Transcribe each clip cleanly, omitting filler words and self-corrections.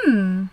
Hello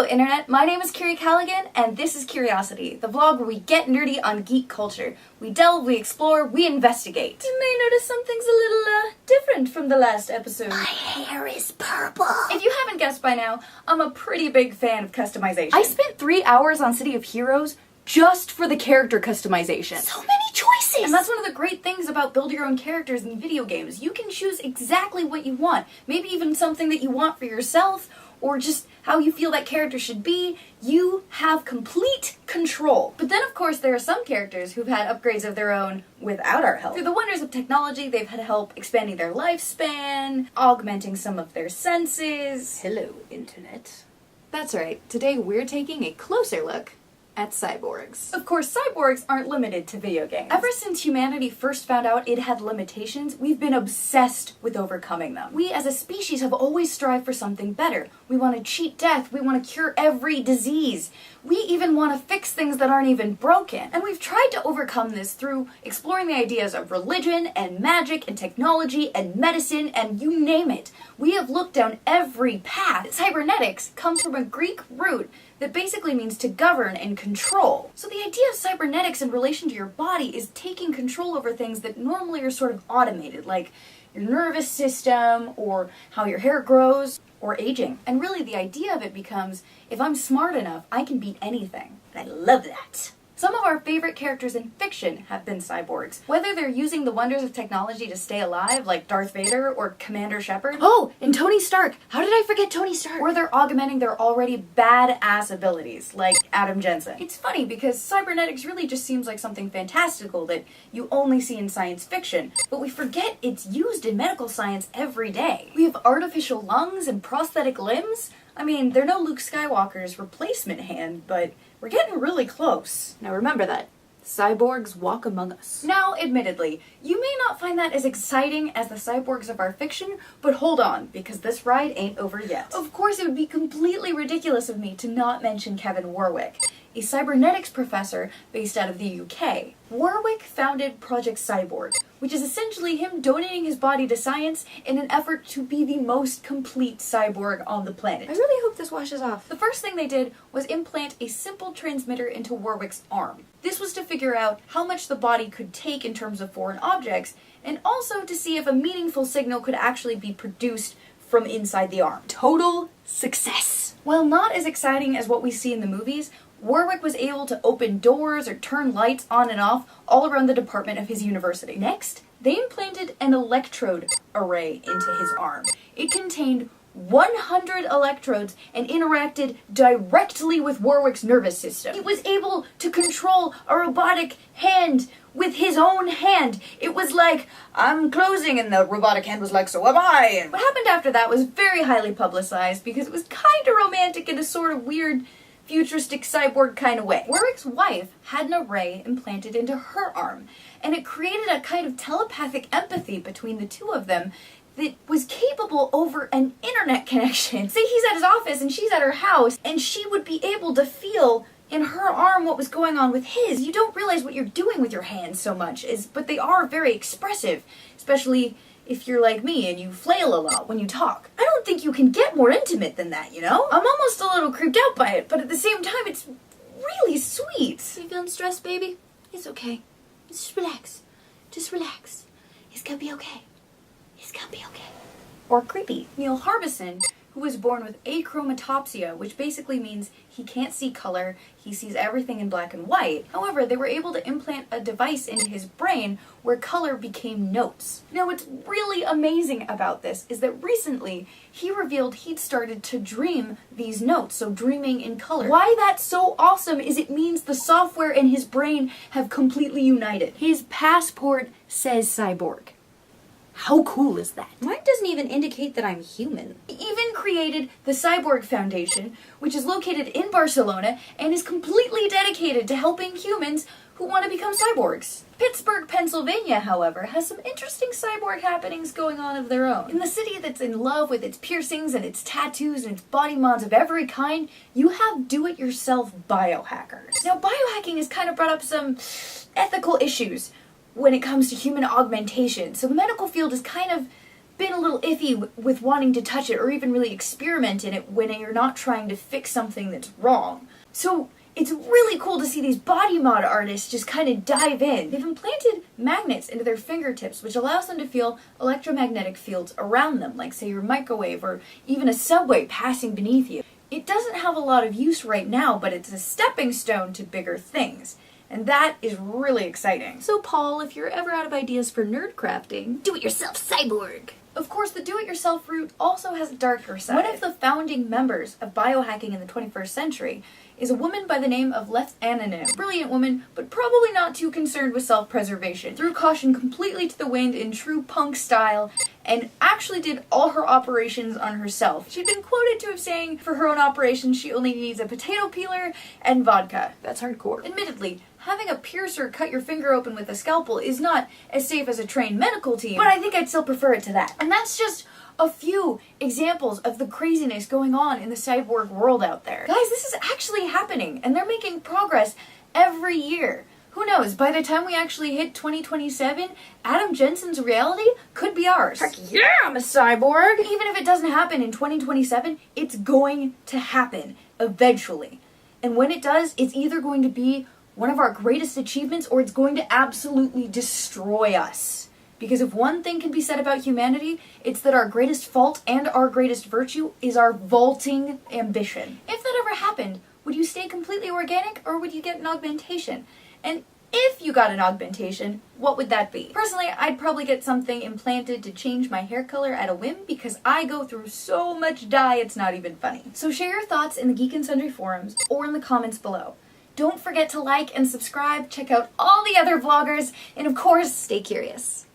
Internet, my name is Kiri Callaghan, and this is Kiriosity, the vlog where we get nerdy on geek culture. We delve, we explore, we investigate. You may notice something's a little, different from the last episode. My hair is purple. If you haven't guessed by now, I'm a pretty big fan of customization. I spent 3 hours on City of Heroes just for the character customization. So many choices! And that's one of the great things about build your own characters in video games. You can choose exactly what you want. Maybe even something that you want for yourself, or just how you feel that character should be. You have complete control. But then of course there are some characters who've had upgrades of their own without our help. Through the wonders of technology, they've had help expanding their lifespan, augmenting some of their senses. Hello, Internet. That's right, today we're taking a closer look at cyborgs. Of course, cyborgs aren't limited to video games. Ever since humanity first found out it had limitations, we've been obsessed with overcoming them. We as a species have always strived for something better. We want to cheat death, we want to cure every disease. We even want to fix things that aren't even broken. And we've tried to overcome this through exploring the ideas of religion and magic and technology and medicine and you name it. We have looked down every path. Cybernetics comes from a Greek root that basically means to govern and control. So the idea of cybernetics in relation to your body is taking control over things that normally are sort of automated, like your nervous system, or how your hair grows, or aging. And really the idea of it becomes, if I'm smart enough, I can beat anything. And I love that. Some of our favorite characters in fiction have been cyborgs. Whether they're using the wonders of technology to stay alive, like Darth Vader or Commander Shepard. Oh, and Tony Stark! How did I forget Tony Stark? Or they're augmenting their already badass abilities, like Adam Jensen. It's funny because cybernetics really just seems like something fantastical that you only see in science fiction, but we forget it's used in medical science every day. We have artificial lungs and prosthetic limbs. I mean, they're no Luke Skywalker's replacement hand, but we're getting really close. Now remember that. Cyborgs walk among us. Now, admittedly, you may not find that as exciting as the cyborgs of our fiction, but hold on, because this ride ain't over yet. Of course, it would be completely ridiculous of me to not mention Kevin Warwick, a cybernetics professor based out of the UK. Warwick founded Project Cyborg, which is essentially him donating his body to science in an effort to be the most complete cyborg on the planet. I really hope this washes off. The first thing they did was implant a simple transmitter into Warwick's arm. This was to figure out how much the body could take in terms of foreign objects, and also to see if a meaningful signal could actually be produced from inside the arm. Total success! While not as exciting as what we see in the movies, Warwick was able to open doors or turn lights on and off all around the department of his university. Next, they implanted an electrode array into his arm. It contained 100 electrodes and interacted directly with Warwick's nervous system. He was able to control a robotic hand with his own hand. It was like, I'm closing, and the robotic hand was like, so am I. And what happened after that was very highly publicized because it was kind of romantic in a sort of weird futuristic cyborg kind of way. Warwick's wife had an array implanted into her arm, and it created a kind of telepathic empathy between the two of them that was capable over an internet connection. Say he's at his office and she's at her house, and she would be able to feel in her arm what was going on with his. You don't realize what you're doing with your hands so much, but they are very expressive, especially if you're like me and you flail a lot when you talk. I don't think you can get more intimate than that, you know? I'm almost a little creeped out by it, but at the same time, it's really sweet. You feeling stressed, baby? It's okay. Just relax. Just relax. It's gonna be okay. It's gonna be okay. Or creepy. Neil Harbison, who was born with achromatopsia, which basically means he can't see color, he sees everything in black and white. However, they were able to implant a device into his brain where color became notes. Now, what's really amazing about this is that recently he revealed he'd started to dream these notes, so dreaming in color. Why that's so awesome is it means the software and his brain have completely united. His passport says cyborg. How cool is that? Mine doesn't even indicate that I'm human. He even created the Cyborg Foundation, which is located in Barcelona and is completely dedicated to helping humans who want to become cyborgs. Pittsburgh, Pennsylvania, however, has some interesting cyborg happenings going on of their own. In the city that's in love with its piercings and its tattoos and its body mods of every kind, you have do-it-yourself biohackers. Now, biohacking has kind of brought up some ethical issues when it comes to human augmentation, so the medical field is kind of been a little iffy with wanting to touch it or even really experiment in it when you're not trying to fix something that's wrong. So it's really cool to see these body mod artists just kind of dive in. They've implanted magnets into their fingertips, which allows them to feel electromagnetic fields around them, like say your microwave or even a subway passing beneath you. It doesn't have a lot of use right now, but it's a stepping stone to bigger things. And that is really exciting. So Paul, if you're ever out of ideas for nerd crafting, do-it-yourself cyborg. Of course, the do-it-yourself route also has a darker side. One of the founding members of biohacking in the 21st century is a woman by the name of Left Anonym. A brilliant woman, but probably not too concerned with self-preservation. Threw caution completely to the wind in true punk style, and actually did all her operations on herself. She'd been quoted to have saying for her own operations she only needs a potato peeler and vodka. That's hardcore. Admittedly, having a piercer cut your finger open with a scalpel is not as safe as a trained medical team, but I think I'd still prefer it to that. And that's just a few examples of the craziness going on in the cyborg world out there. Guys, this is actually happening, and they're making progress every year. Who knows, by the time we actually hit 2027, Adam Jensen's reality could be ours. Heck yeah, I'm a cyborg! Even if it doesn't happen in 2027, it's going to happen eventually. And when it does, it's either going to be one of our greatest achievements or it's going to absolutely destroy us. Because if one thing can be said about humanity, it's that our greatest fault and our greatest virtue is our vaulting ambition. If that ever happened, would you stay completely organic or would you get an augmentation? And if you got an augmentation, what would that be? Personally, I'd probably get something implanted to change my hair color at a whim because I go through so much dye it's not even funny. So share your thoughts in the Geek and Sundry forums or in the comments below. Don't forget to like and subscribe, check out all the other vloggers, and of course, Stay curious.